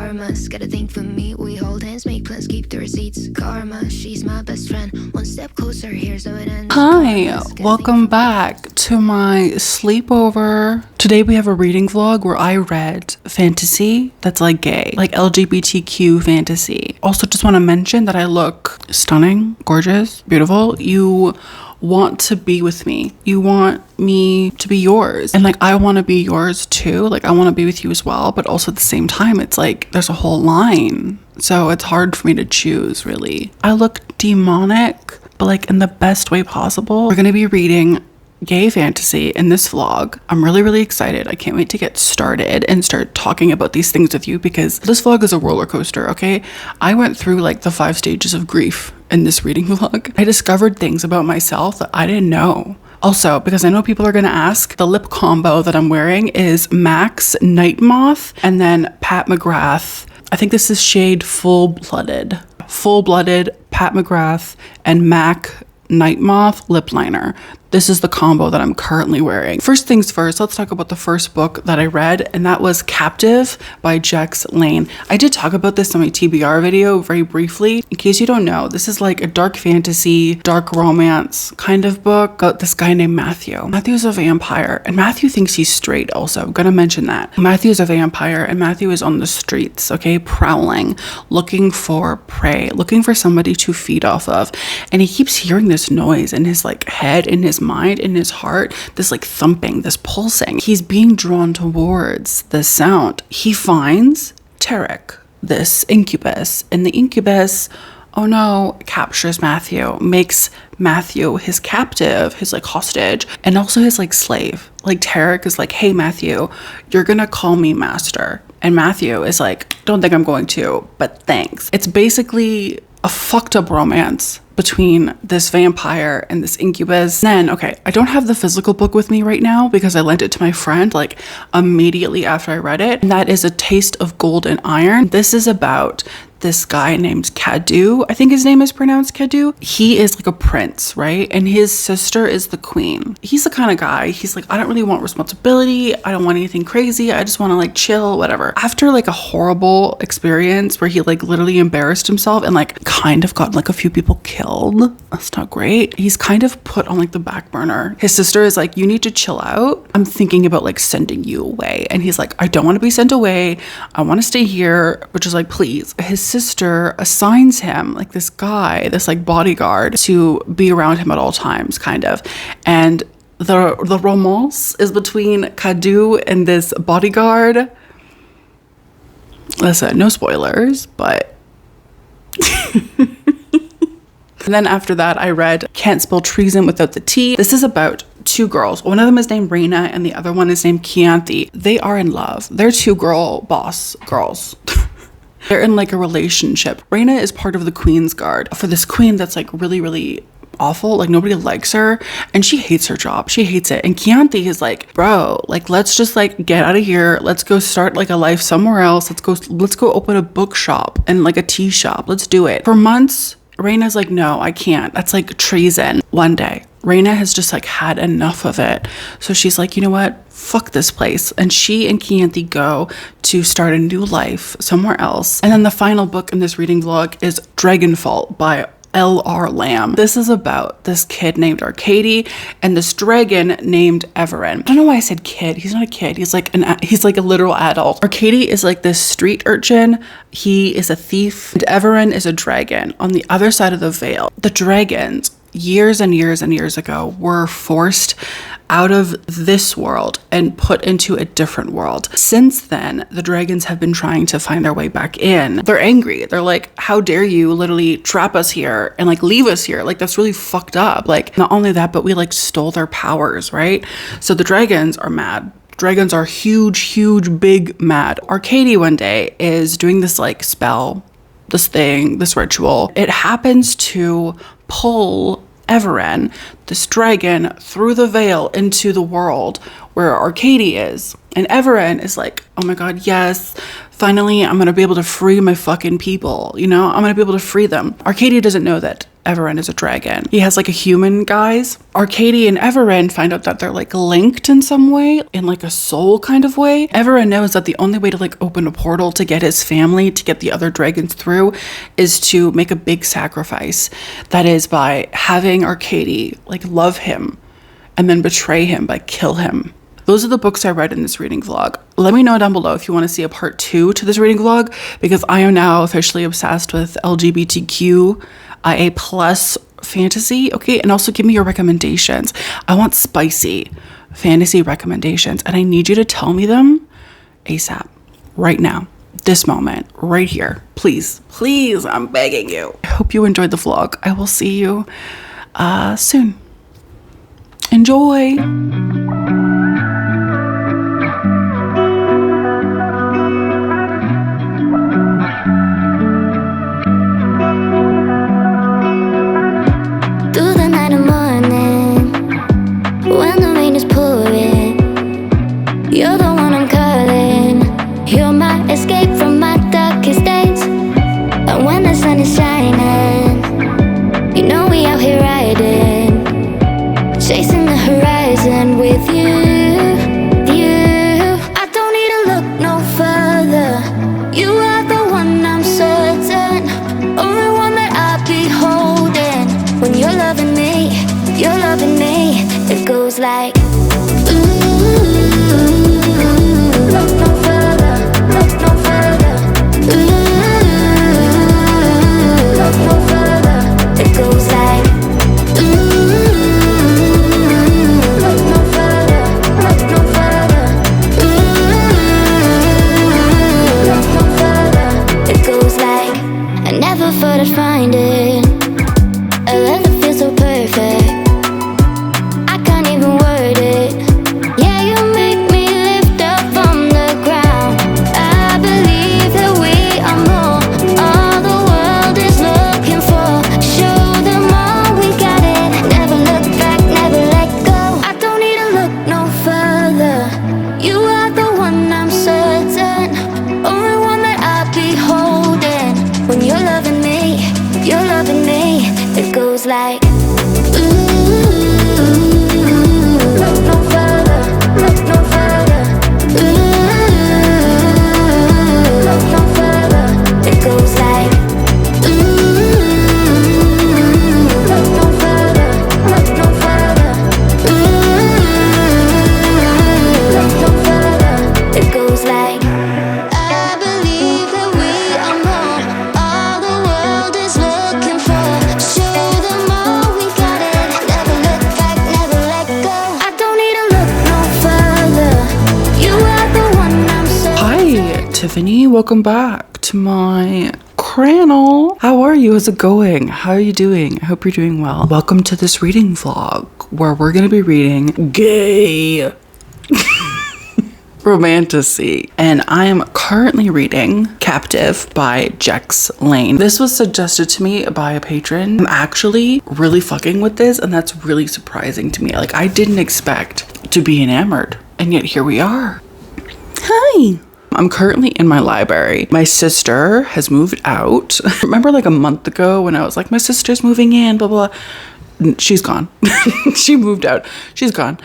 Karma's got a thing for me. We hold hands, make plans, keep the receipts. Karma, she's my best friend. One step closer, here's how it ends. Hi, welcome back to my sleepover. Today we have a reading vlog where I read fantasy that's like gay, like LGBTQ fantasy. Also just want to mention that I look stunning, gorgeous, beautiful. You want to be with me. You want me to be yours. And like, I want to be yours too. Like, I want to be with you as well. But also at the same time, it's like, there's a whole line. So it's hard for me to choose, really. I look demonic, but like in the best way possible. We're going to be reading gay fantasy in this vlog. I'm really excited. I can't wait to get started and start talking about these things with you because this vlog is a roller coaster, okay? I went through like the 5 stages of grief in this reading vlog. I discovered things about myself that I didn't know. Also, because I know people are gonna ask, the lip combo that I'm wearing is MAC's Night Moth and then Pat McGrath. I think this is shade Full Blooded. Full Blooded, Pat McGrath, and MAC Night Moth lip liner. This is the combo that I'm currently wearing. First things first, let's talk about the first book that I read, and that was Captive by Jex Lane. I did talk about this on my TBR video very briefly. In case you don't know, this is like a dark fantasy, dark romance kind of book about this guy named Matthew. Matthew's a vampire, and Matthew thinks he's straight also. I'm gonna mention that. Matthew's a vampire, and Matthew is on the streets, okay, prowling, looking for prey, looking for somebody to feed off of. And he keeps hearing this noise in his like head, in his mind, in his heart, this like thumping, this pulsing. He's being drawn towards the sound. He finds Tarek, this incubus, and the incubus, oh no, captures Matthew, makes Matthew his captive, his like hostage, and also his like slave. Like Tarek is like, hey Matthew, you're gonna call me master. And Matthew is like, don't think I'm going to, but thanks. It's basically a fucked up romance between this vampire and this incubus. Then, okay, I don't have the physical book with me right now because I lent it to my friend like immediately after I read it. And that is A Taste of Gold and Iron. This is about this guy named Cadu. I think his name is pronounced Cadu. He is like a prince, right? And his sister is the queen. He's the kind of guy, he's like, I don't really want responsibility. I don't want anything crazy. I just want to like chill, whatever. After like a horrible experience where he like literally embarrassed himself and like kind of got like a few people killed. That's not great. He's kind of put on like the back burner. His sister is like, you need to chill out. I'm thinking about like sending you away. And he's like, I don't want to be sent away. I want to stay here, which is like, please. His sister assigns him like this guy, this like bodyguard to be around him at all times, kind of. And the romance is between Cadu and this bodyguard. Listen, no spoilers, but and then after that I read Can't Spell Treason Without the T. This is about 2 girls. One of them is named Raina and the other one is named Chianti. They are in love. They're 2 girl boss girls. They're in like a relationship. Raina is part of the Queen's Guard for this queen that's like really awful. Like nobody likes her and she hates her job. She hates it. And Chianti is like, bro, like let's just like get out of here. Let's go start like a life somewhere else. Let's go open a bookshop and like a tea shop. Let's do it. For months, Raina's like, no, I can't. That's like treason. One day, Raina has just like had enough of it. So she's like, you know what? Fuck this place. And she and Chianti go to start a new life somewhere else. And then the final book in this reading vlog is Dragonfall by L.R. Lamb. This is about this kid named Arcady and this dragon named Everin. I don't know why I said kid. He's not a kid. He's like a literal adult. Arcady is like this street urchin. He is a thief. And Everin is a dragon on the other side of the veil. The dragons, years and years and years ago, were forced out of this world and put into a different world. Since then, the dragons have been trying to find their way back in. They're angry. They're like, how dare you literally trap us here and like leave us here? Like that's really fucked up. Like not only that, but we like stole their powers, right? So the dragons are mad. Dragons are huge, big mad. Arcady one day is doing this like spell, this ritual. It happens to pull Everin, this dragon, through the veil into the world where Arcady is. And Everin is like, oh my god, yes, finally I'm gonna be able to free my fucking people, you know, I'm gonna be able to free them. Arcady doesn't know that Everin is a dragon. He has like a human guise. Arcady and Everin find out that they're like linked in some way, in like a soul kind of way. Everin knows that the only way to like open a portal to get his family, to get the other dragons through, is to make a big sacrifice. That is by having Arcady like love him and then betray him by kill him. Those are the books I read in this reading vlog. Let me know down below if you want to see a part 2 to this reading vlog, because I am now officially obsessed with LGBTQIA plus fantasy. Okay, and also give me your recommendations. I want spicy fantasy recommendations, and I need you to tell me them ASAP, right now, this moment, right here. Please, please, I'm begging you. I hope you enjoyed the vlog. I will see you soon. Enjoy. You're the one I'm calling. You're my escape from my darkest days. And when the sun is shining, you know we out here riding, chasing the horizon with you. I don't need to look no further. You are the one I'm certain, only one that I'll be holding. When you're loving me, it goes like look no further, look no further. Look no further. It goes like look no further, look no further. Look no further. It goes like I never thought I'd find it. A love that feels so perfect. I can't even word it. Yeah, you make me lift up from the ground. I believe that we are more. All the world is looking for. Show them all we got it. Never look back, never let go. I don't need to look no further. You are the one I'm certain, only one that I'll be holding. When you're loving me, it goes like look no further, look no further. Look no further. It goes like look no further, look no further. Look no further. It goes like I believe that we are more. All the world is looking for. Show them all we got it. Never look back, never let go. I don't need to look no further. You are the one I'm so. Hi, Tiffany. Welcome back to my channel. How are you? How's it going? How are you doing? I hope you're doing well. Welcome to this reading vlog where we're going to be reading gay romantasy. And I am currently reading Captive by Jex Lane. This was suggested to me by a patron. I'm actually really fucking with this, and that's really surprising to me. Like, I didn't expect to be enamored, and yet here we are. Hi. I'm currently in my library. My sister has moved out. Remember like a month ago when I was like, my sister's moving in, blah, blah. She's gone. She moved out. She's gone.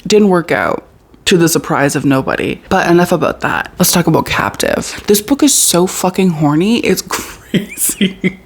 Didn't work out, to the surprise of nobody. But enough about that. Let's talk about Captive. This book is so fucking horny. It's crazy.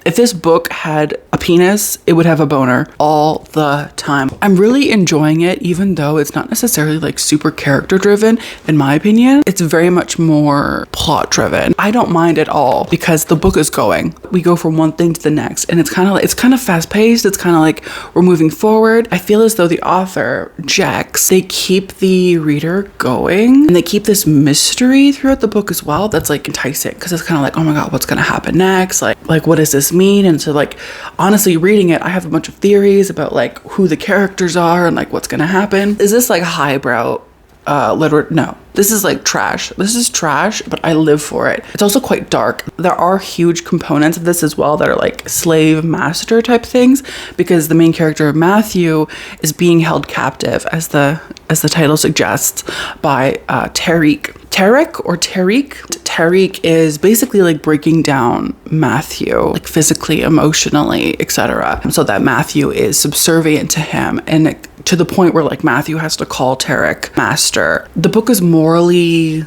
If this book had a penis, it would have a boner all the time. I'm really enjoying it, even though it's not necessarily like super character driven, in my opinion. It's very much more plot driven. I don't mind at all because the book is going. We go from one thing to the next, and it's kind of fast paced. It's kind of like we're moving forward. I feel as though the author, Jex, they keep the reader going, and they keep this mystery throughout the book as well. That's like enticing because it's kind of like, oh my god, what's gonna happen next? Like what does this mean? And so like honestly reading it, I have a bunch of theories about like who the characters are and like what's gonna happen. Is this like highbrow literate? No, this is like trash. This is trash, but I live for it. It's also quite dark. There are huge components of this as well that are like slave master type things, because the main character Matthew is being held captive, as the title suggests, by Tariq. Tarek or Tariq. Tariq is basically like breaking down Matthew, like physically, emotionally, etc. So that Matthew is subservient to him, and to the point where like Matthew has to call Tarek master. The book is morally...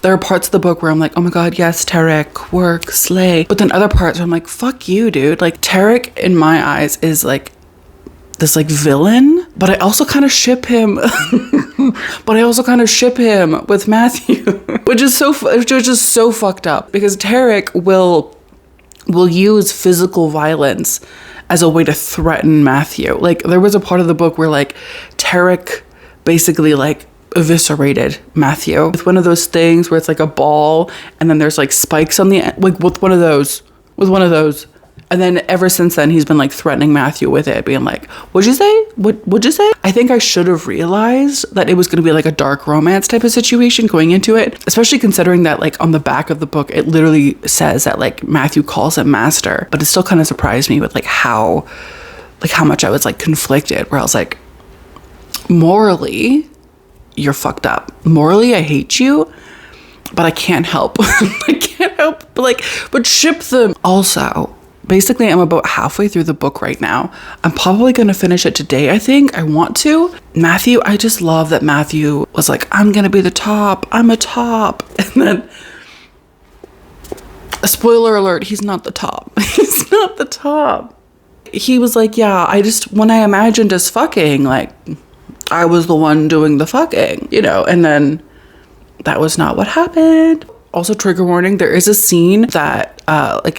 There are parts of the book where I'm like, oh my god, yes, Tarek, work, slay. But then other parts where I'm like, fuck you, dude. Like, Tarek, in my eyes, is like this like villain, but I also kind of ship him with Matthew, which is so fucked up, because Tarek will use physical violence as a way to threaten Matthew. Like, there was a part of the book where like Tarek basically like eviscerated Matthew with one of those things where it's like a ball and then there's like spikes on the end, like with one of those. And then ever since then, he's been like threatening Matthew with it, being like, what'd you say? What'd you say? I think I should have realized that it was going to be like a dark romance type of situation going into it, especially considering that like on the back of the book, it literally says that like Matthew calls him master. But it still kind of surprised me with like how much I was like conflicted, where I was like, morally, you're fucked up. Morally, I hate you, but I can't help. But ship them. Also, basically, I'm about halfway through the book right now. I'm probably going to finish it today, I think. I want to. Matthew, I just love that Matthew was like, I'm going to be the top. I'm a top. And then, spoiler alert, he's not the top. He's not the top. He was like, yeah, when I imagined us fucking, like, I was the one doing the fucking, you know, and then that was not what happened. Also, trigger warning, there is a scene that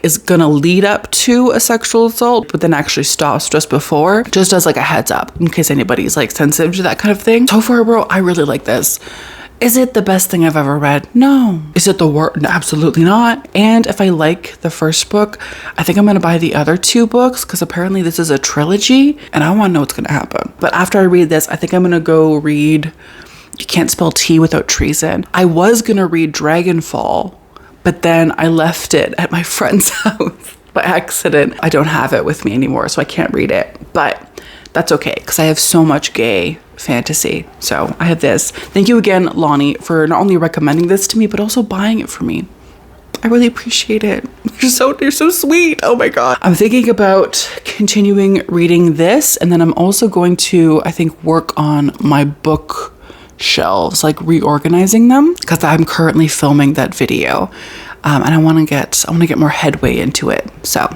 is gonna lead up to a sexual assault, but then actually stops just before, just as like a heads up in case anybody's like sensitive to that kind of thing. So far, bro, I really like this. Is it the best thing I've ever read? No. Is it the worst? Absolutely not. And if I like the first book, I think I'm going to buy the other two books, because apparently this is a trilogy and I want to know what's going to happen. But after I read this, I think I'm going to go read You Can't Spell Tea Without Treason. I was going to read Dragonfall, but then I left it at my friend's house by accident. I don't have it with me anymore, so I can't read it. But that's okay, because I have so much gay fantasy. So I have this. Thank you again, Lonnie, for not only recommending this to me, but also buying it for me. I really appreciate it. You're so sweet. Oh my god. I'm thinking about continuing reading this, and then I'm also going to, I think, work on my book shelves, like reorganizing them, because I'm currently filming that video, and I want to get more headway into it. So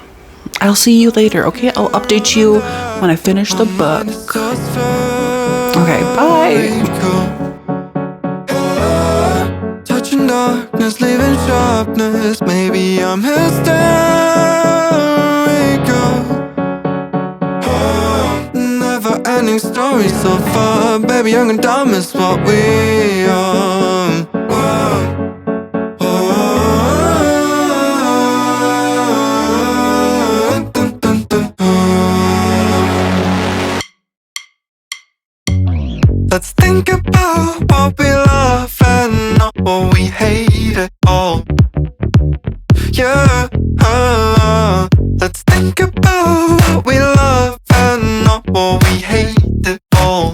I'll see you later, okay? I'll update you when I finish the book. Okay, bye. Touching darkness, leaving sharpness. Maybe I'm hysterical. Never ending story so far. Baby, young and dumb is what we are. Let's think about what we love and not what we hate at all. Yeah, let's think about what we love and not what we hate at all.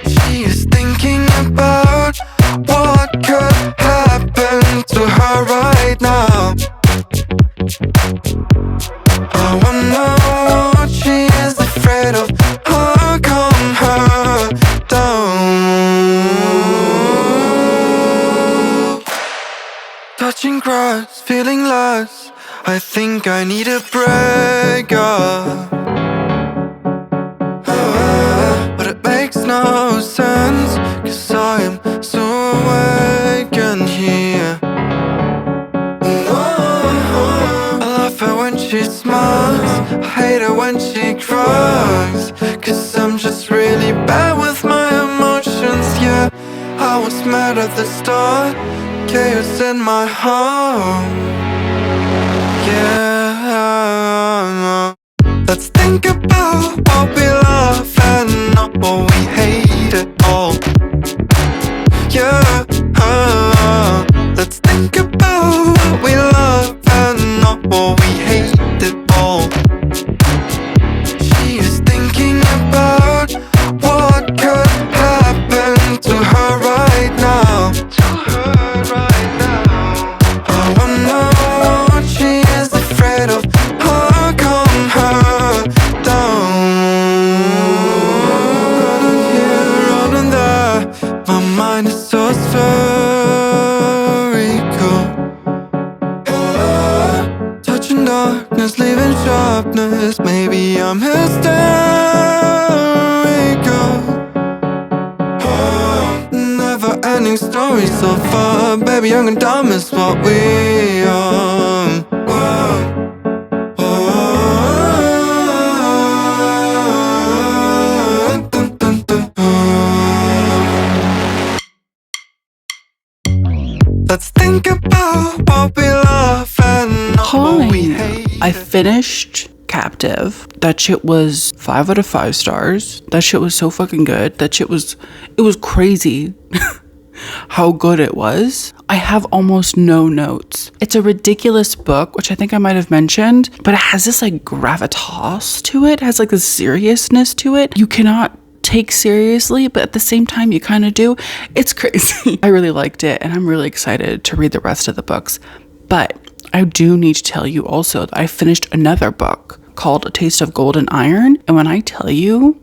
She is thinking about what could happen to her right now. I wonder what she is afraid of. How come her down? Touching grass, feeling less. I think I need a breakup. But it makes no sense, 'cause I am so awake in here. I love her when she smiles, I hate her when she cries, 'cause I'm just really bad with my emotions, yeah. I was mad at the start, chaos in my heart, yeah. Let's think about what we love and not what we hate at all. Yeah, let's think about what we love and not what we hate at all. She is thinking about what could happen to her right now. darkness, leaving sharpness. Maybe I'm hysterical. Oh, never ending story so far. Baby, young and dumb is what we are. Whoa. Let's think about what we love and not what we hate. I finished Captive. That shit was 5 out of 5 stars. That shit was so fucking good. It was crazy how good it was. I have almost no notes. It's a ridiculous book, which I think I might have mentioned, but it has this like gravitas to it. It has like this seriousness to it. You cannot take seriously, but at the same time you kind of do. It's crazy. I really liked it, and I'm really excited to read the rest of the books. But I do need to tell you also that I finished another book called A Taste of Gold and Iron, and when I tell you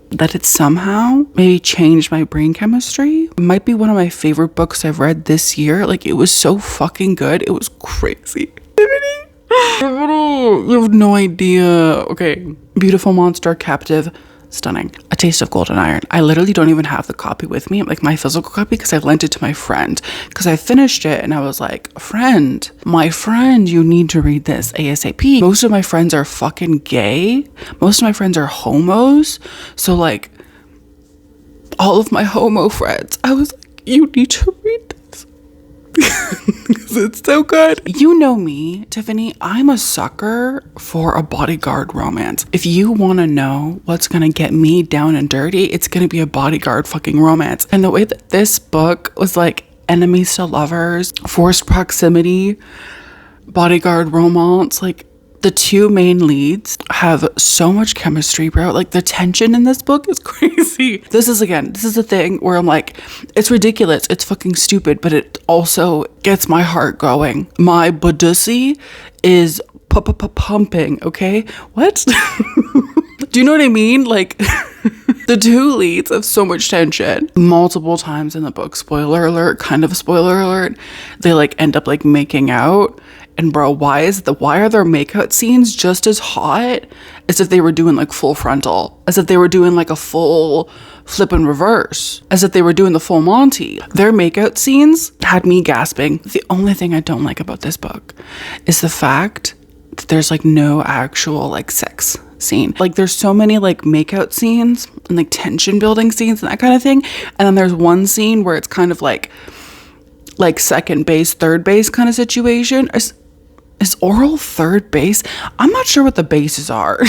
that it somehow maybe changed my brain chemistry, it might be one of my favorite books I've read this year. Like, it was so fucking good. It was crazy. You have no idea. Okay, Beautiful Monster, Captive, stunning. A Taste of Gold and Iron. I literally don't even have the copy with me, like my physical copy, because I lent it to my friend because I finished it and I was like, my friend, you need to read this ASAP. Most of my friends are fucking gay. Most of my friends are homos. So like all of my homo friends, I was like, you need to read this. Because it's so good. You know me, Tiffany, I'm a sucker for a bodyguard romance. If you want to know what's going to get me down and dirty, it's going to be a bodyguard fucking romance. And the way that this book was like enemies to lovers, forced proximity, bodyguard romance, like the two main leads have so much chemistry, bro. Like the tension in this book is crazy. This is the thing where I'm like, it's ridiculous, it's fucking stupid, but it also gets my heart going. My badussy is pumping, okay? What? Do you know what I mean? Like the two leads have so much tension. Multiple times in the book, spoiler alert, kind of a spoiler alert, they like end up like making out. And bro, why are their makeout scenes just as hot as if they were doing like full frontal, as if they were doing like a full flip and reverse, as if they were doing the full Monty? Their makeout scenes had me gasping. The only thing I don't like about this book is the fact that there's like no actual like sex scene. Like there's so many like makeout scenes and like tension building scenes and that kind of thing. And then there's one scene where it's kind of like second base, third base kind of situation. Is oral third base? I'm not sure what the bases are.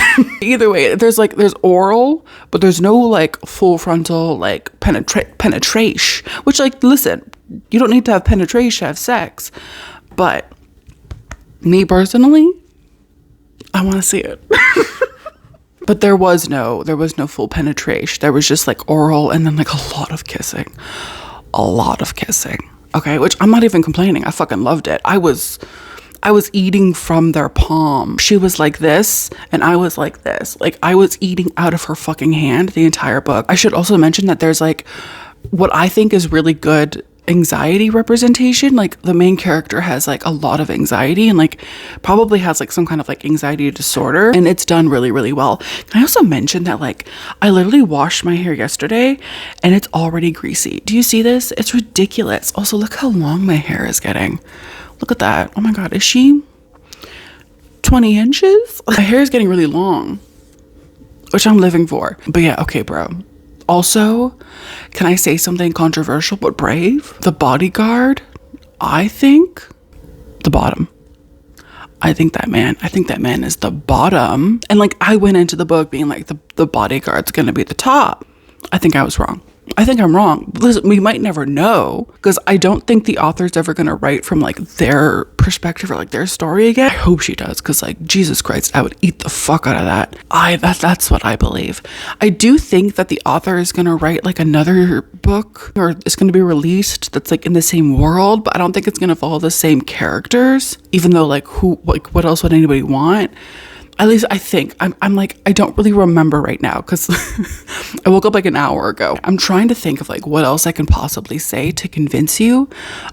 Either way, there's oral, but there's no like full frontal like penetration. Which like, listen, you don't need to have penetration to have sex. But me personally, I want to see it. But there was no full penetration. There was just like oral and then like a lot of kissing. Okay, which I'm not even complaining. I fucking loved it. I was eating from their palm. She was like this and I was like this. Like I was eating out of her fucking hand the entire book. I should also mention that there's like what I think is really good anxiety representation. Like the main character has like a lot of anxiety and like probably has like some kind of like anxiety disorder, and it's done really, really well. Can I also mention that like I literally washed my hair yesterday and it's already greasy. Do you see this? It's ridiculous. Also, look how long my hair is getting. Look at that. Oh my God, is she 20 inches? My hair is getting really long, which I'm living for. But yeah, okay, bro. Also, can I say something controversial but brave? The bodyguard, I think the bottom. I think that man is the bottom. And like I went into the book being like the bodyguard's gonna be the top. I think I was wrong. I think I'm wrong. Listen, we might never know, because I don't think the author's ever going to write from like their perspective or like their story again. I hope she does, because like Jesus Christ, I would eat the fuck out of that. That's what I believe. I do think that the author is going to write like another book, or it's going to be released that's like in the same world, but I don't think it's going to follow the same characters, even though like what else would anybody want? At least I think. I'm like, I don't really remember right now because I woke up like an hour ago. I'm trying to think of like what else I can possibly say to convince you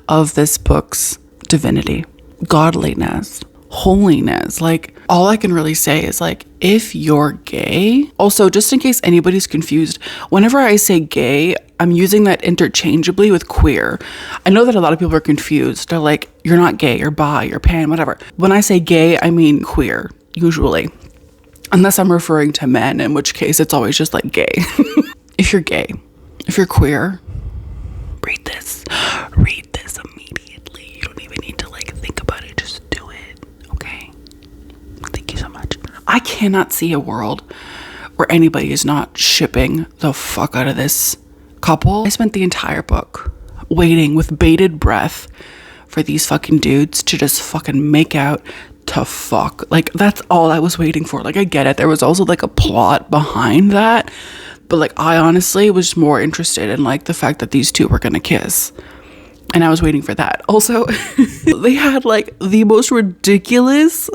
of this book's divinity, godliness, holiness. Like, all I can really say is, like, if you're gay, also, just in case anybody's confused, whenever I say gay, I'm using that interchangeably with queer. I know that a lot of people are confused. They're like, you're not gay, you're bi, you're pan, whatever. When I say gay, I mean queer, usually. Unless I'm referring to men, in which case it's always just like gay. If you're gay, if you're queer, read this immediately. You don't even need to like think about it, just do it, okay? Thank you so much. I cannot see a world where anybody is not shipping the fuck out of this couple. I spent the entire book waiting with bated breath for these fucking dudes to just fucking make out, to fuck. Like, that's all I was waiting for. Like, I get it, there was also like a plot behind that, but like, I honestly was more interested in like the fact that these two were gonna kiss, and I was waiting for that. Also, they had like the most ridiculous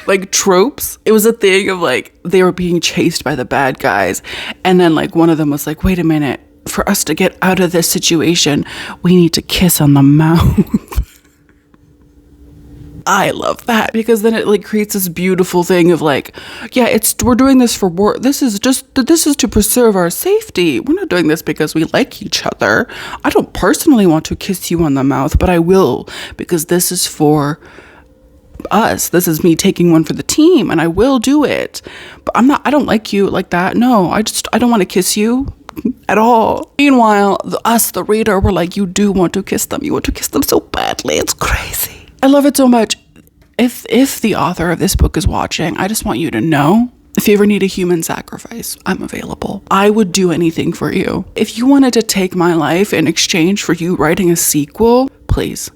like tropes. It was a thing of like, they were being chased by the bad guys, and then like one of them was like, wait a minute, for us to get out of this situation, we need to kiss on the mouth. I love that, because then it like creates this beautiful thing of like, yeah, we're doing this for work. This is to preserve our safety. We're not doing this because we like each other. I don't personally want to kiss you on the mouth, but I will, because this is for us. This is me taking one for the team, and I will do it. But I don't like you like that. No, I don't want to kiss you at all. Meanwhile, the reader, were like, you do want to kiss them. You want to kiss them so badly. It's crazy. I love it so much. If the author of this book is watching, I just want you to know, if you ever need a human sacrifice, I'm available. I would do anything for you. If you wanted to take my life in exchange for you writing a sequel, please.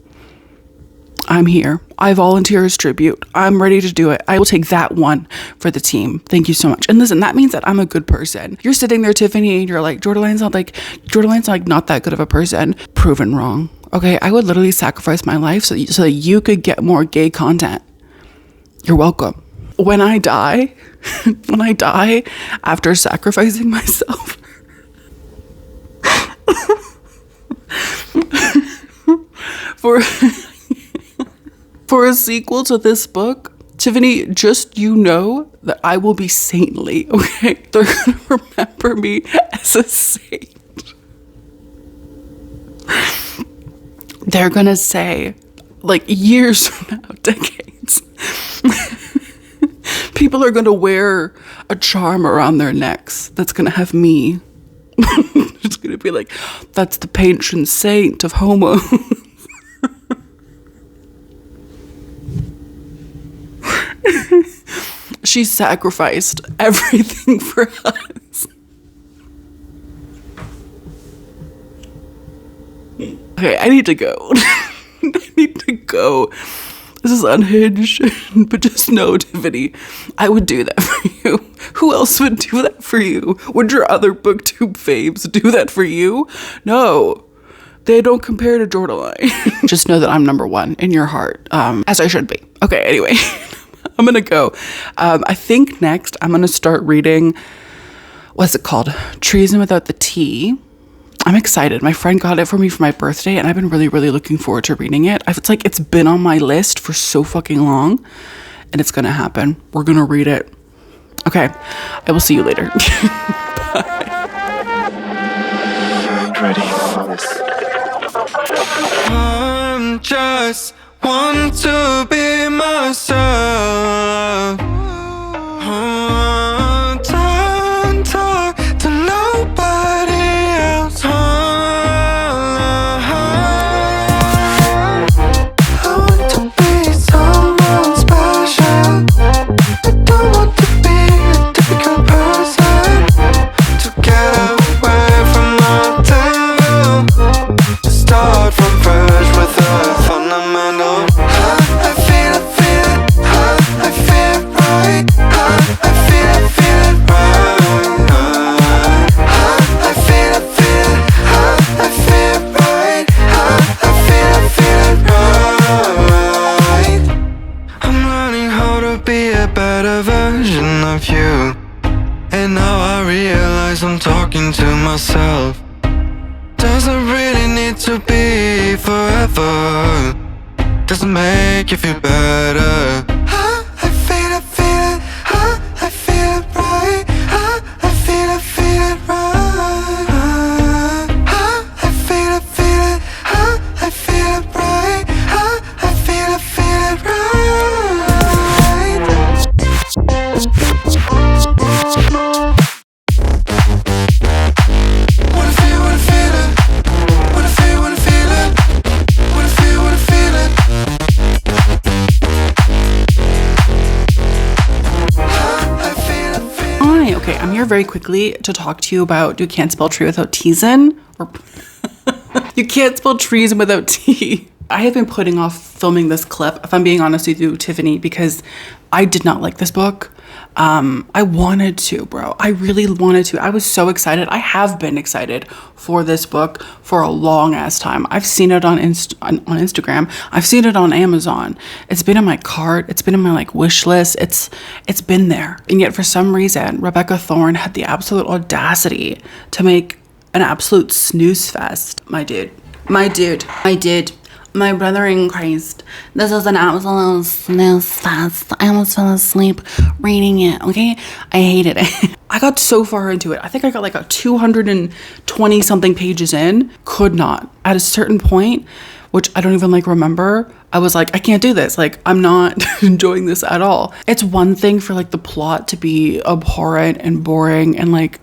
I'm here. I volunteer as tribute. I'm ready to do it. I will take that one for the team. Thank you so much. And listen, that means that I'm a good person. You're sitting there, Tiffany, and you're like, Jordaline's not that good of a person. Proven wrong. Okay, I would literally sacrifice my life so that you could get more gay content. You're welcome. When I die after sacrificing myself, for a sequel to this book, Tiffany, just you know that I will be saintly, okay? They're gonna remember me as a saint. They're gonna say, like, years from now, decades, people are gonna wear a charm around their necks that's gonna have me. It's gonna be like, that's the patron saint of homos. She sacrificed everything for us. Okay, I need to go. This is Unhinged, but just know, Tiffany, I would do that for you. Who else would do that for you? Would your other booktube faves do that for you? No, they don't compare to Jordaline. Just know that I'm number one in your heart, as I should be. Okay, anyway, I'm gonna go. I think next I'm gonna start reading, what's it called? Treason without the T. I'm excited. My friend got it for me for my birthday, and I've been really, really looking forward to reading it. It's been on my list for so fucking long, and it's gonna happen. We're gonna read it. Okay, I will see you later. Bye. Ready for this. I'm just want to be myself. Don't talk to nobody else. I want to be someone special. I don't want to be a typical person. To get away from my devil, to start from fresh with a fundamental. I feel it right. I feel it right. I feel it right. I feel it right. I'm learning how to be a better version of you, and now I realize I'm talking to myself. Doesn't really need to be forever. Doesn't make you feel better. I'm here very quickly to talk to you about You Can't Spell Tree Without Treason, or You Can't Spell Treason Without T. I have been putting off filming this clip, if I'm being honest with you, Tiffany, because I did not like this book. I wanted to, bro. I really wanted to. I was so excited. I have been excited for this book for a long ass time. I've seen it on Instagram. I've seen it on Amazon. It's been in my cart. It's been in my like wish list. It's been there. And yet for some reason, Rebecca Thorne had the absolute audacity to make an absolute snooze fest. My dude. My brother in Christ, this is an absolute snooze fest. I almost fell asleep reading it, okay? I hated it. I got so far into it. I think I got like a 220 something pages in. Could not. At a certain point, which I don't even like remember, I was like, I can't do this. Like, I'm not enjoying this at all. It's one thing for like the plot to be abhorrent and boring and like,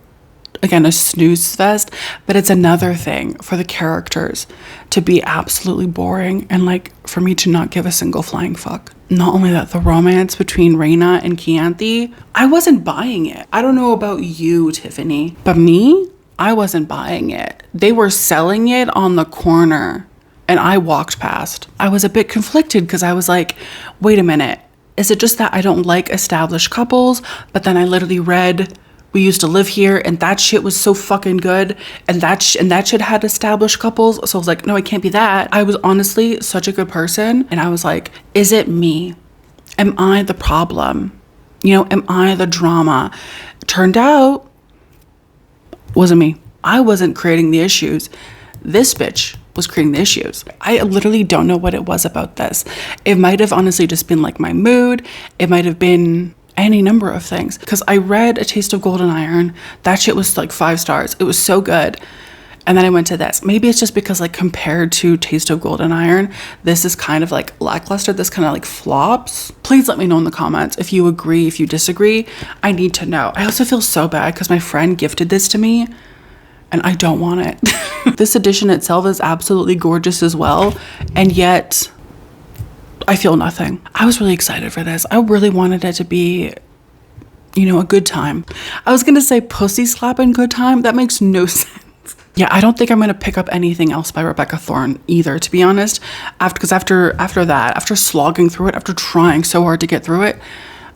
again, a snooze fest, but it's another thing for the characters to be absolutely boring and like for me to not give a single flying fuck. Not only that, the romance between Raina and Chianti, I wasn't buying it. I don't know about you, Tiffany, but me, I wasn't buying it. They were selling it on the corner and I walked past. I was a bit conflicted because I was like, wait a minute, is it just that I don't like established couples? But then I literally read We Used to Live Here and that shit was so fucking good, and that shit had established couples. So I was like, no, it can't be that. I was honestly such a good person, and I was like, is it me? Am I the problem? You know, am I the drama? Turned out, wasn't me. I wasn't creating the issues. This bitch was creating the issues. I literally don't know what it was about this. It might have honestly just been like my mood. It might have been any number of things, because I read A Taste of Golden Iron. That shit was like 5 stars. It was so good. And then I went to this. Maybe it's just because like compared to Taste of Golden Iron, this is kind of like lackluster. This kind of like flops. Please let me know in the comments if you agree, if you disagree. I need to know. I also feel so bad because my friend gifted this to me and I don't want it. This edition itself is absolutely gorgeous as well. And yet I feel nothing. I was really excited for this. I really wanted it to be, you know, a good time. I was gonna say pussy slapping good time. That makes no sense. Yeah, I don't think I'm gonna pick up anything else by Rebecca Thorne either, to be honest. After that, after slogging through it, after trying so hard to get through it,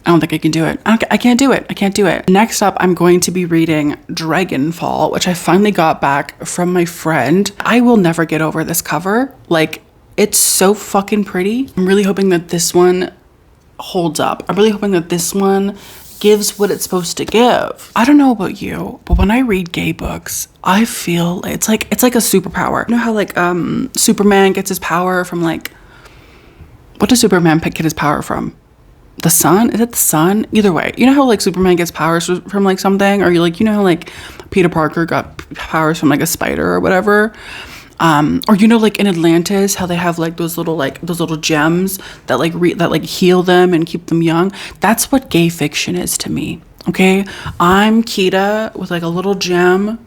I don't think I can do it. I can't do it. I can't do it. Next up, I'm going to be reading Dragonfall, which I finally got back from my friend. I will never get over this cover. Like, it's so fucking pretty. I'm really hoping that this one holds up. I'm really hoping that this one gives what it's supposed to give. I don't know about you, but when I read gay books, I feel it's like a superpower. You know how like Superman gets his power from like, what does Superman get his power from? The sun? Is it the sun? Either way, you know how like Superman gets powers from like something, or you like, you know how like Peter Parker got powers from like a spider or whatever. Or you know, like in Atlantis, how they have like those little gems that like heal them and keep them young. That's what gay fiction is to me. Okay, I'm Kita with like a little gem,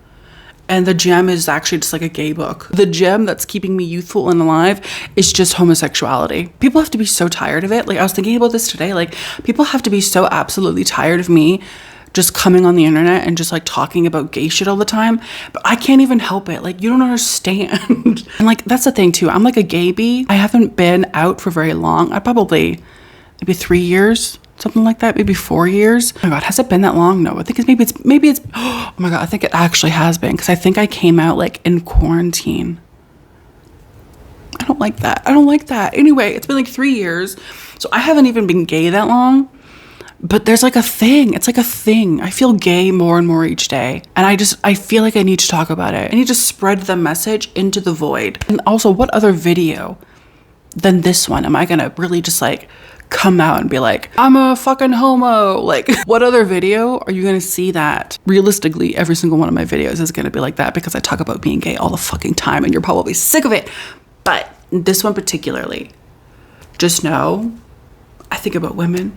and the gem is actually just like a gay book. The gem that's keeping me youthful and alive is just homosexuality. People have to be so tired of it. Like I was thinking about this today. Like people have to be so absolutely tired of me just coming on the internet and just like talking about gay shit all the time, but I can't even help it. Like, you don't understand. And like, that's the thing too. I'm like a gay bee. I haven't been out for very long. I probably maybe 3 years, something like that, maybe 4 years. Oh my God, has it been that long? No, I think maybe it's, oh my God, I think it actually has been, because I think I came out like in quarantine. I don't like that. Anyway, it's been like 3 years. So I haven't even been gay that long. But there's like a thing. It's like a thing. I feel gay more and more each day. And I feel like I need to talk about it. I need to spread the message into the void. And also, what other video than this one am I gonna really just like come out and be like, I'm a fucking homo? Like, what other video are you gonna see that? Realistically, every single one of my videos is gonna be like that, because I talk about being gay all the fucking time and you're probably sick of it. But this one particularly, just know, I think about women.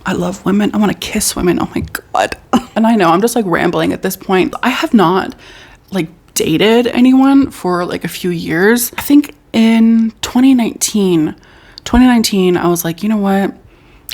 I love women. I want to kiss women. Oh my God. And I know I'm just like rambling at this point. I have not like dated anyone for like a few years. I think in 2019, I was like, you know what?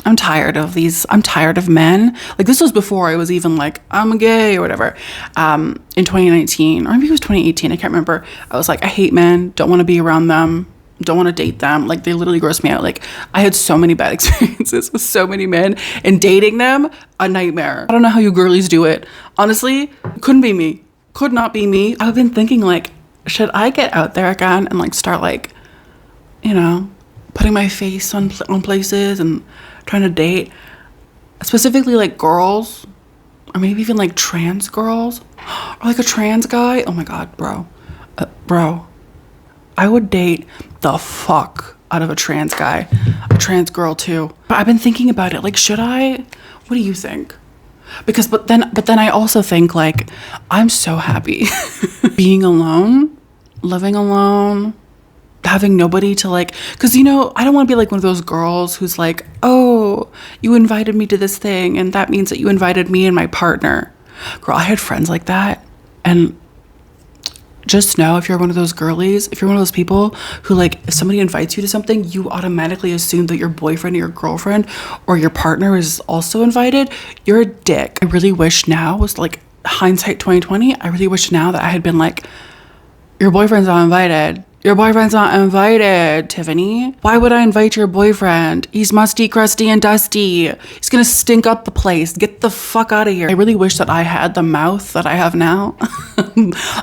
I'm tired of these. I'm tired of men. Like, this was before I was even like, I'm gay or whatever. In 2019, or maybe it was 2018, I can't remember. I was like, I hate men, don't want to be around them, don't want to date them. Like, they literally gross me out. Like, I had so many bad experiences with so many men, and dating them, a nightmare. I don't know how you girlies do it. Honestly, couldn't be me. Could not be me. I've been thinking, like, should I get out there again and like start like, you know, putting my face on places and trying to date specifically like girls, or maybe even like trans girls, or like a trans guy. Oh my god, bro, I would date the fuck out of a trans guy, a trans girl too. But I've been thinking about it, like, should I? What do you think? Because but then I also think, like, I'm so happy being alone, living alone, having nobody to like, because, you know, I don't want to be like one of those girls who's like, oh, you invited me to this thing and that means that you invited me and my partner. Girl, I had friends like that. And just know, if you're one of those girlies, if you're one of those people who, like, if somebody invites you to something, you automatically assume that your boyfriend or your girlfriend or your partner is also invited, you're a dick. I really wish now was like hindsight 2020. I really wish now that I had been like, your boyfriend's not invited. Your boyfriend's not invited, Tiffany. Why would I invite your boyfriend? He's musty, crusty, and dusty. He's gonna stink up the place. Get the fuck out of here. I really wish that I had the mouth that I have now.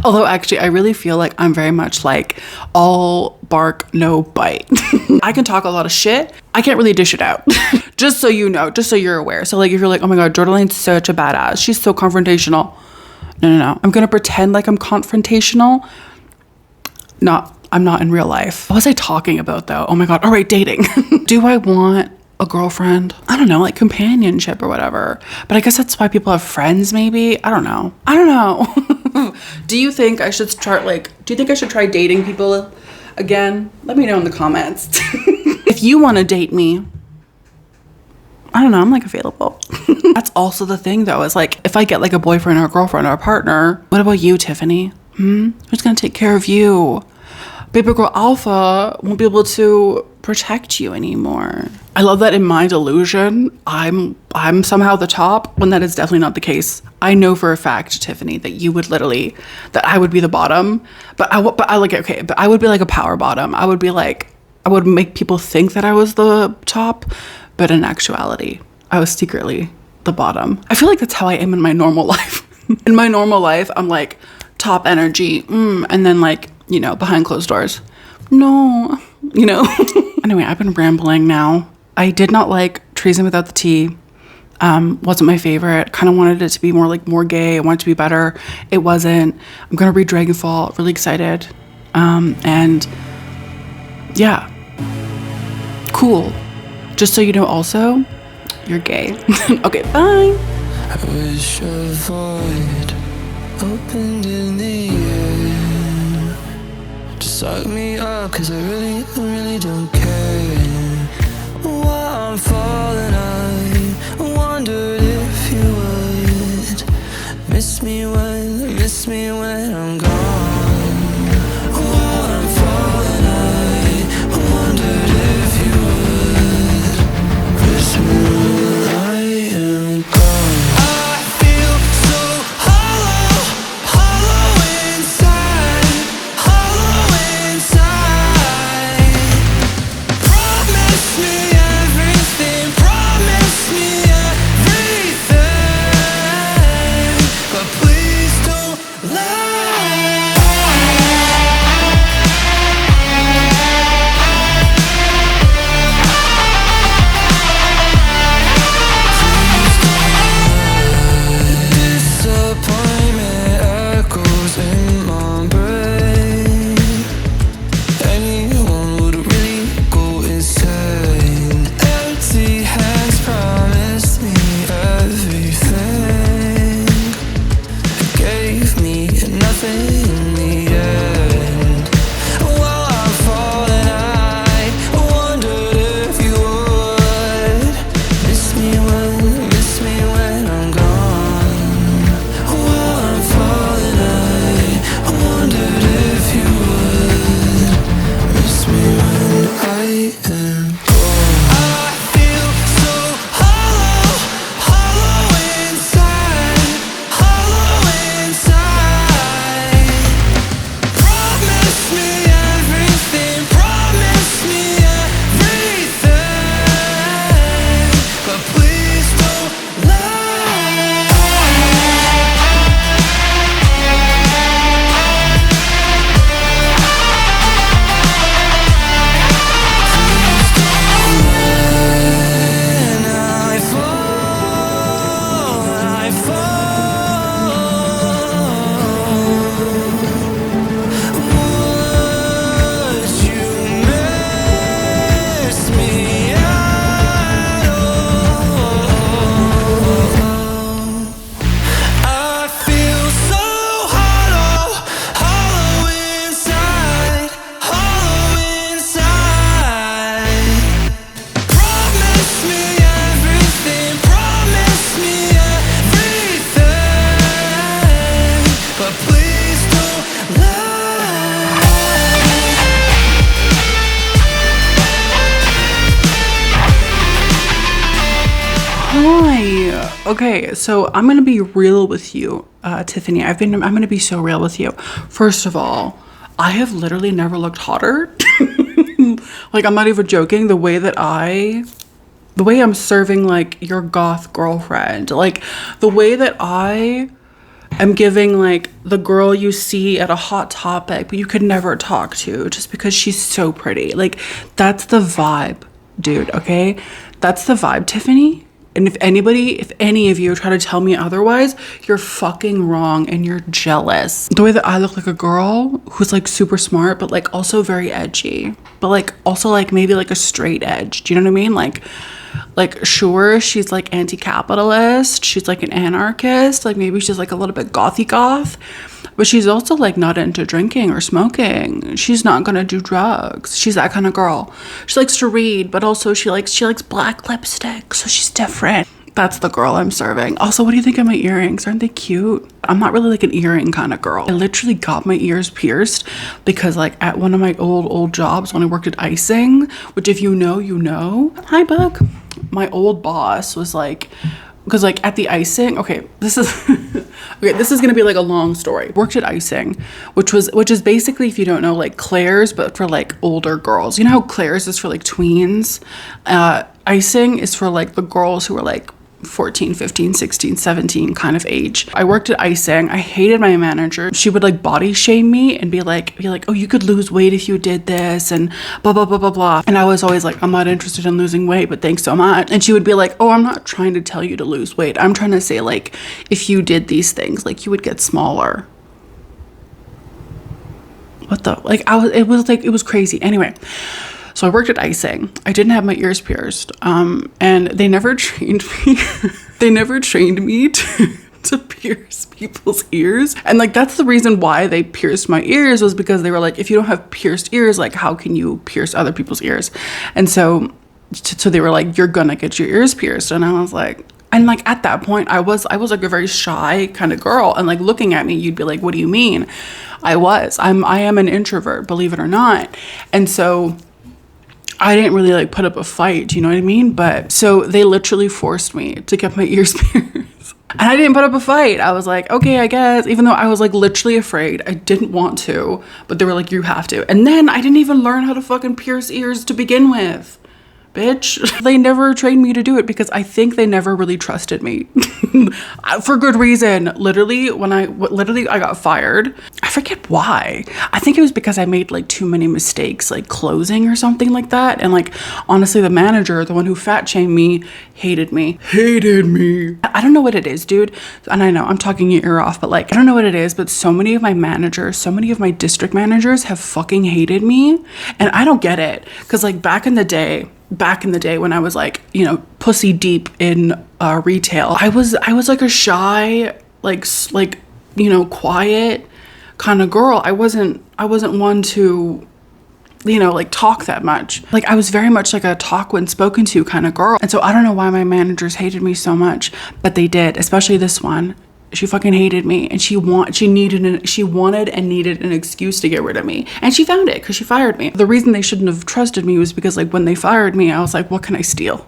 Although, actually, I really feel like I'm very much like all bark, no bite. I can talk a lot of shit. I can't really dish it out. Just so you know, just so you're aware. So, like, if you're like, oh my god, Jordaline's such a badass. She's so confrontational. No. I'm gonna pretend like I'm confrontational. I'm not in real life. What was I talking about though? Oh my god. All right, dating. Do I want a girlfriend? I don't know, like companionship or whatever. But I guess that's why people have friends, maybe. I don't know. Do you think I should try dating people again? Let me know in the comments. If you want to date me, I don't know, I'm like available. That's also the thing though, is like, if I get like a boyfriend or a girlfriend or a partner, what about you, Tiffany? Who's gonna take care of you? Baby girl alpha won't be able to protect you anymore. I love that in my delusion, I'm somehow the top, when that is definitely not the case. I know for a fact, Tiffany, that you would literally, that I would be the bottom, but I would be like a power bottom. I would make people think that I was the top, but in actuality, I was secretly the bottom. I feel like that's how I am in my normal life. In my normal life, I'm like top energy, and then, like, you know, behind closed doors, no, you know. Anyway, I've been rambling now. I did not like Treason without the T. Wasn't my favorite. Kind of wanted it to be more gay. I wanted it to be better. It wasn't. I'm gonna read Dragonfall. Really excited. And yeah, cool. Just so you know, also, you're gay. Okay, bye. I wish a void opened in the air to suck me up, 'cause I really don't care. While I'm falling, I wondered if you would miss me when I'm gone. While I'm falling, I wondered if you would miss me when I am gone. I feel so hollow inside. Promise me everything, but please don't lie. Disappointment echoes in my brain. Anyone would really go insane. Empty hands promised me everything, gave me nothing in the end. While I'm falling, I wondered if you would miss me when I'm gone. While I'm falling, I wondered if you would miss me when I am gone. I feel so Okay, so I'm gonna be real with you, Tiffany. I'm gonna be so real with you. First of all, I have literally never looked hotter. Like, I'm not even joking. The way I'm serving like your goth girlfriend, like the way that I am giving like the girl you see at a Hot Topic but you could never talk to just because she's so pretty. Like, that's the vibe, dude. Okay, that's the vibe, Tiffany. And if any of you try to tell me otherwise, you're fucking wrong and you're jealous. The way that I look like a girl who's like super smart, but like also very edgy, but like also like maybe like a straight edge. Do you know what I mean? Like sure, she's like anti-capitalist. She's like an anarchist. Like maybe she's like a little bit gothy goth, but she's also like not into drinking or smoking. She's not gonna do drugs. She's that kind of girl. She likes to read, but also she likes black lipstick, so she's different. That's the girl I'm serving. Also, what do you think of my earrings? Aren't they cute? I'm not really like an earring kind of girl. I literally got my ears pierced because like at one of my old jobs when I worked at icing, which if you know, you know. Hi, Buck. My old boss was like, because like at the icing, okay, this is gonna be like a long story. Worked at icing, which is basically, if you don't know, like Claire's, but for like older girls. You know how Claire's is for like tweens? Icing is for like the girls who are like 14, 15, 16, 17 kind of age. I worked at icing. I hated my manager. She would like body shame me and be like, oh, you could lose weight if you did this and blah, blah, blah, blah, blah. And I was always like, I'm not interested in losing weight, but thanks so much. And she would be like, oh, I'm not trying to tell you to lose weight. I'm trying to say like, if you did these things, like you would get smaller. What the, like, it was crazy. Anyway. So I worked at icing. I didn't have my ears pierced. And they never trained me. They never trained me to pierce people's ears. And like, that's the reason why they pierced my ears, was because they were like, if you don't have pierced ears, like how can you pierce other people's ears? And so they were like, you're gonna get your ears pierced. And I was like, and like at that point I was like a very shy kind of girl, and like looking at me, you'd be like, what do you mean? I am an introvert, believe it or not. And so I didn't really like put up a fight, you know what I mean? But so they literally forced me to get my ears pierced. And I didn't put up a fight. I was like, okay, I guess, even though I was like literally afraid. I didn't want to, but they were like, you have to. And then I didn't even learn how to fucking pierce ears to begin with. Bitch. They never trained me to do it because I think they never really trusted me. For good reason. Literally, I got fired. I forget why. I think it was because I made like too many mistakes, like closing or something like that. And like, honestly, the manager, the one who fat shamed me, hated me. I don't know what it is, dude. And I know I'm talking your ear off, but like, I don't know what it is, but so many of my district managers have fucking hated me. And I don't get it. Cause like back in the day when I was like, you know, pussy deep in retail, I was like a shy, like, you know, quiet kind of girl. I wasn't one to, you know, like talk that much. Like I was very much like a talk when spoken to kind of girl. And so I don't know why my managers hated me so much, but they did, especially this one. She fucking hated me, and she wanted and needed an excuse to get rid of me, and she found it because she fired me. The reason they shouldn't have trusted me was because like when they fired me, I was like, what can I steal?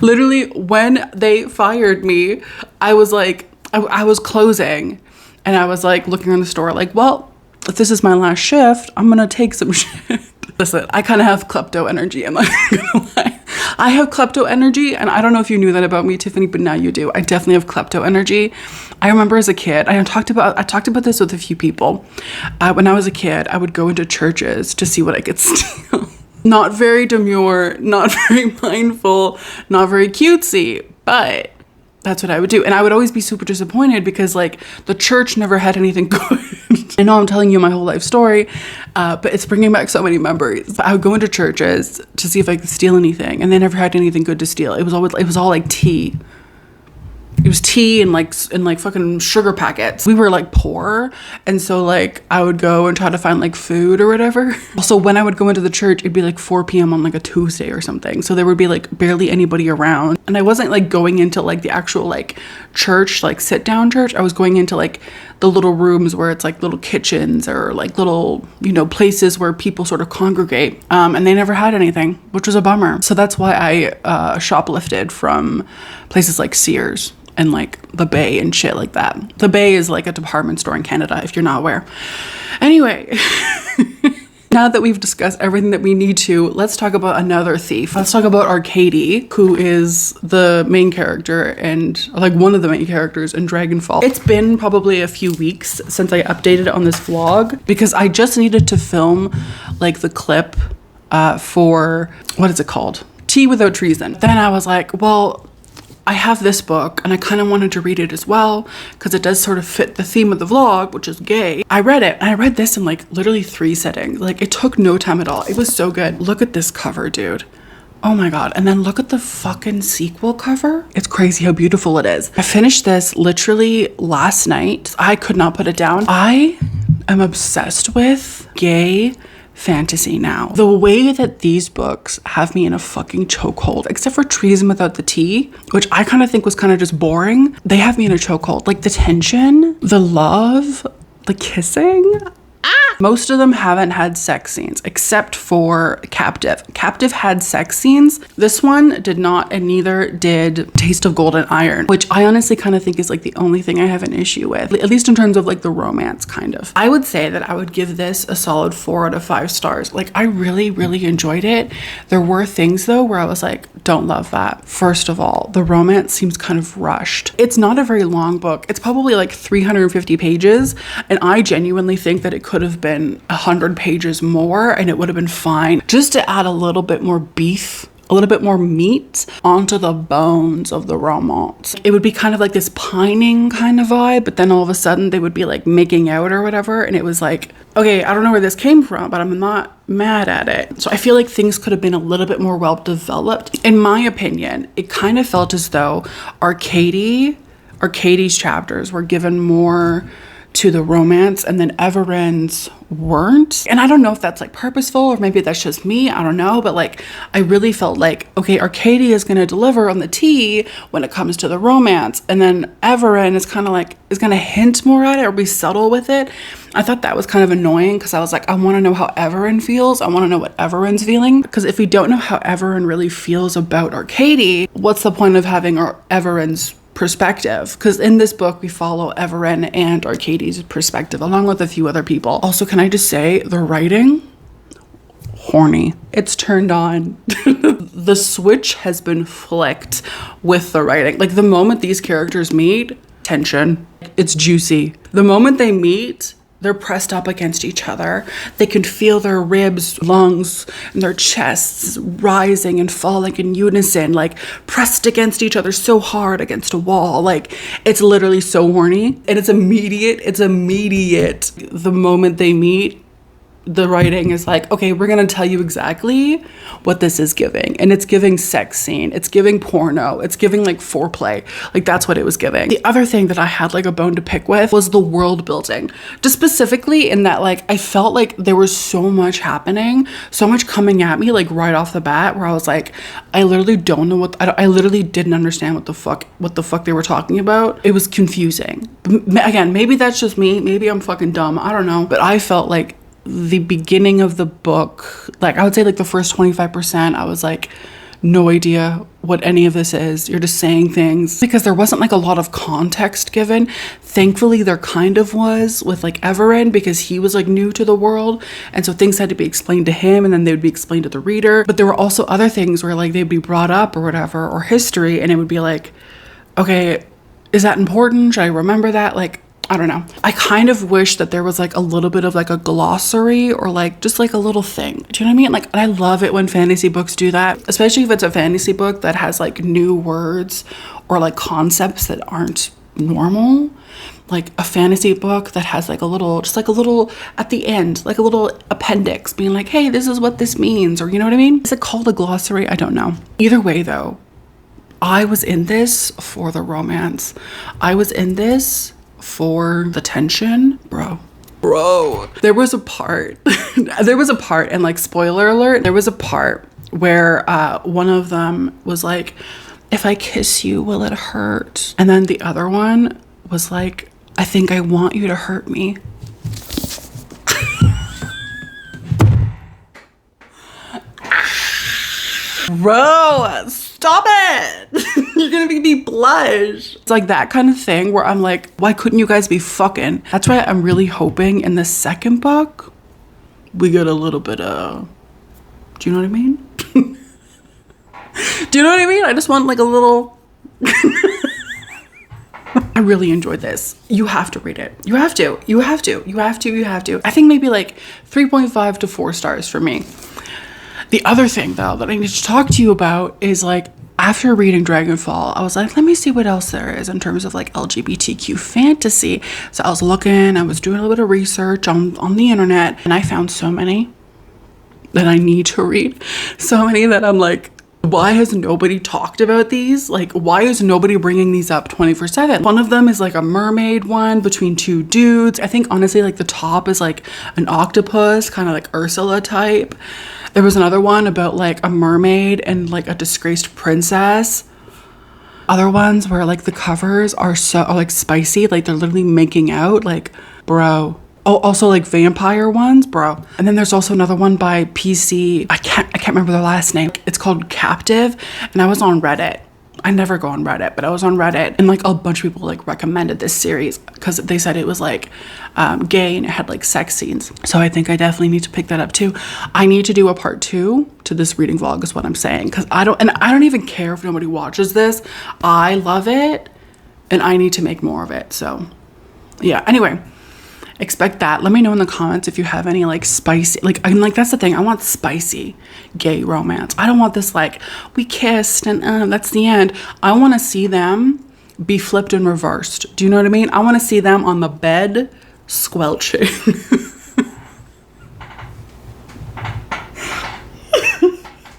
Literally, when they fired me, I was like, I was closing, and I was like looking around the store like, well, if this is my last shift, I'm gonna take some shit. Listen, I kind of have klepto energy, I'm not gonna lie. I have klepto energy, and I don't know if you knew that about me, Tiffany, but now you do. I definitely have klepto energy. I remember as a kid, I talked about this with a few people. When I was a kid, I would go into churches to see what I could steal. Not very demure, not very mindful, not very cutesy, but that's what I would do. And I would always be super disappointed because like the church never had anything good. I know I'm telling you my whole life story, but it's bringing back so many memories. I would go into churches to see if I could steal anything, and they never had anything good to steal. It was all like tea. It was tea and like fucking sugar packets. We were like poor, and so like I would go and try to find like food or whatever. Also, when I would go into the church, it'd be like 4 p.m. on like a Tuesday or something, so there would be like barely anybody around, and I wasn't like going into like the actual like church, like sit down church. I was going into like the little rooms where it's like little kitchens or like little, you know, places where people sort of congregate. And they never had anything, which was a bummer. So that's why I shoplifted from places like Sears and like the Bay and shit like that. The Bay is like a department store in Canada, if you're not aware. Anyway. Now that we've discussed everything that we need to, let's talk about another thief. Let's talk about Arcady, who is the main character and like one of the main characters in Dragonfall. It's been probably a few weeks since I updated on this vlog because I just needed to film like the clip for, what is it called? Tea Without Treason. Then I was like, well, I have this book and I kind of wanted to read it as well because it does sort of fit the theme of the vlog, which is gay. I read it and I read this in like literally 3 sittings. Like it took no time at all. It was so good. Look at this cover, dude. Oh my God. And then look at the fucking sequel cover. It's crazy how beautiful it is. I finished this literally last night. I could not put it down. I am obsessed with gay fantasy now. The way that these books have me in a fucking chokehold, except for Treason Without the Tea, which I kind of think was kind of just boring, they have me in a chokehold. Like the tension, the love, the kissing. Most of them haven't had sex scenes except for Captive. Captive had sex scenes. This one did not, and neither did Taste of Gold and Iron, which I honestly kind of think is like the only thing I have an issue with, at least in terms of like the romance kind of. I would say that I would give this a solid 4 out of 5 stars. Like I really, really enjoyed it. There were things though where I was like, don't love that. First of all, the romance seems kind of rushed. It's not a very long book. It's probably like 350 pages. And I genuinely think that it could have been 100 pages more and it would have been fine, just to add a little bit more beef, a little bit more meat onto the bones of the romance. It would be kind of like this pining kind of vibe, but then all of a sudden they would be like making out or whatever, and it was like, okay, I don't know where this came from, but I'm not mad at it. So I feel like things could have been a little bit more well developed. In my opinion, it kind of felt as though Arcady's chapters were given more to the romance and then Everend's weren't. And I don't know if that's like purposeful or maybe that's just me, I don't know, but like I really felt like, okay, Arcady is going to deliver on the tea when it comes to the romance, and then Everend is kind of like is going to hint more at it or be subtle with it. I thought that was kind of annoying because I was like, I want to know how Everend feels. I want to know what Everend's feeling, because if we don't know how Everend really feels about Arcady, what's the point of having Everend's perspective? Because in this book we follow Everend and Arcady's perspective along with a few other people. Also, can I just say the writing, horny. It's turned on. The switch has been flicked with the writing. Like the moment these characters meet, tension, it's juicy. The moment they meet, they're pressed up against each other. They can feel their ribs, lungs, and their chests rising and falling in unison, like pressed against each other so hard against a wall. Like it's literally so horny, and it's immediate. It's immediate. The moment they meet, the writing is like, okay, we're gonna tell you exactly what this is giving, and it's giving sex scene, it's giving porno, it's giving like foreplay. Like that's what it was giving. The other thing that I had like a bone to pick with was the world building, just specifically in that like I felt like there was so much happening, so much coming at me like right off the bat, where I was like, I literally don't know I literally didn't understand what the fuck they were talking about. It was confusing. Again, maybe that's just me, maybe I'm fucking dumb, I don't know, but I felt like the beginning of the book, like I would say like the first 25%, I was like, no idea what any of this is. You're just saying things, because there wasn't like a lot of context given. Thankfully there kind of was with like Everend, because he was like new to the world, and so things had to be explained to him and then they would be explained to the reader. But there were also other things where like they'd be brought up or whatever, or history, and it would be like, okay, is that important? Should I remember that? Like, I don't know. I kind of wish that there was like a little bit of like a glossary or like just like a little thing. Do you know what I mean? Like, I love it when fantasy books do that, especially if it's a fantasy book that has like new words or like concepts that aren't normal. Like a fantasy book that has like a little, just like a little at the end, like a little appendix being like, hey, this is what this means, or you know what I mean? Is it called a glossary? I don't know. Either way though, I was in this for the romance. I was in this for the tension, bro. There was a part and like spoiler alert, there was a part where one of them was like, if I kiss you, will it hurt? And then the other one was like, I think I want you to hurt me. Bro, stop it. You're gonna make me blush. It's like that kind of thing where I'm like, why couldn't you guys be fucking? That's why I'm really hoping in the second book we get a little bit of, do you know what I mean? Do you know what I mean? I just want like a little. I really enjoyed this. You have to read it. You have to. You have to. You have to. You have to. I think maybe like 3.5 to 4 stars for me. The other thing though that I need to talk to you about is like, after reading Dragonfall, I was like, let me see what else there is in terms of like LGBTQ fantasy. So I was looking, I was doing a little bit of research on the internet, and I found so many that I need to read. So many that I'm like, why has nobody talked about these? Like, why is nobody bringing these up 24/7? One of them is like a mermaid one between two dudes. I think honestly, like the top is like an octopus, kind of like Ursula type. There was another one about like a mermaid and like a disgraced princess. Other ones where like the covers are like spicy, like they're literally making out, like, bro. Oh, also like vampire ones, bro. And then there's also another one by PC. I can't remember their last name. It's called Captive, and I was on Reddit. I never go on Reddit, but I was on Reddit, and like a bunch of people like recommended this series because they said it was like gay and it had like sex scenes. So I think I definitely need to pick that up too. I need to do a part 2 to this reading vlog is what I'm saying, because I don't even care if nobody watches this. I love it and I need to make more of it. So yeah, anyway, expect that. Let me know in the comments if you have any like spicy, like I'm like, that's the thing, I want spicy gay romance. I don't want this like we kissed and that's the end. I want to see them be flipped and reversed. Do you know what I mean? I want to see them on the bed squelching.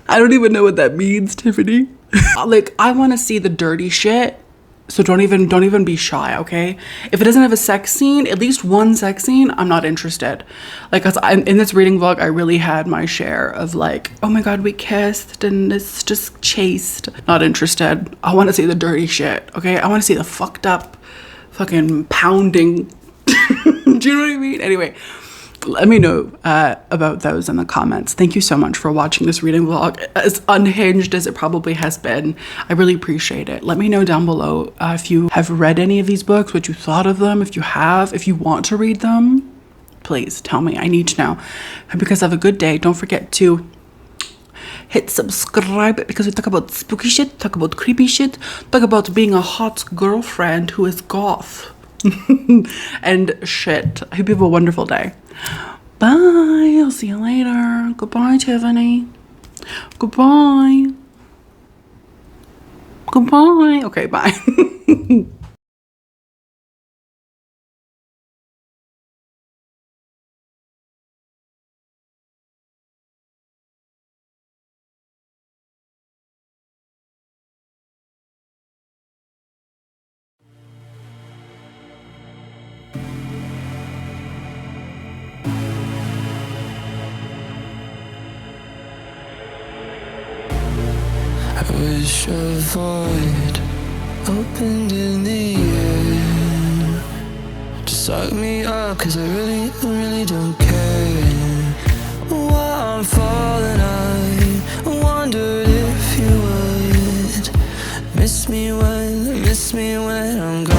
I don't even know what that means, Tiffany. Like, I want to see the dirty shit. So don't even be shy, okay? If it doesn't have a sex scene, at least one sex scene, I'm not interested. Like, cause in this reading vlog, I really had my share of like, oh my God, we kissed and it's just chased. Not interested. I want to see the dirty shit, okay? I want to see the fucked up fucking pounding. Do you know what I mean? Anyway, let me know about those in the comments. Thank you so much for watching this reading vlog, as unhinged as it probably has been. I really appreciate it. Let me know down below if you have read any of these books, what you thought of them. If you have, if you want to read them, please tell me. I need to know. And because have a good day, don't forget to hit subscribe, because we talk about spooky shit, talk about creepy shit, talk about being a hot girlfriend who is goth and shit. I hope you have a wonderful day. Bye. I'll see you later. Goodbye, Tiffany. Goodbye. Goodbye. Okay, bye. I wish a void opened in the air to suck me up, cause I really don't care. While I'm falling, I wondered if you would miss me when I'm gone.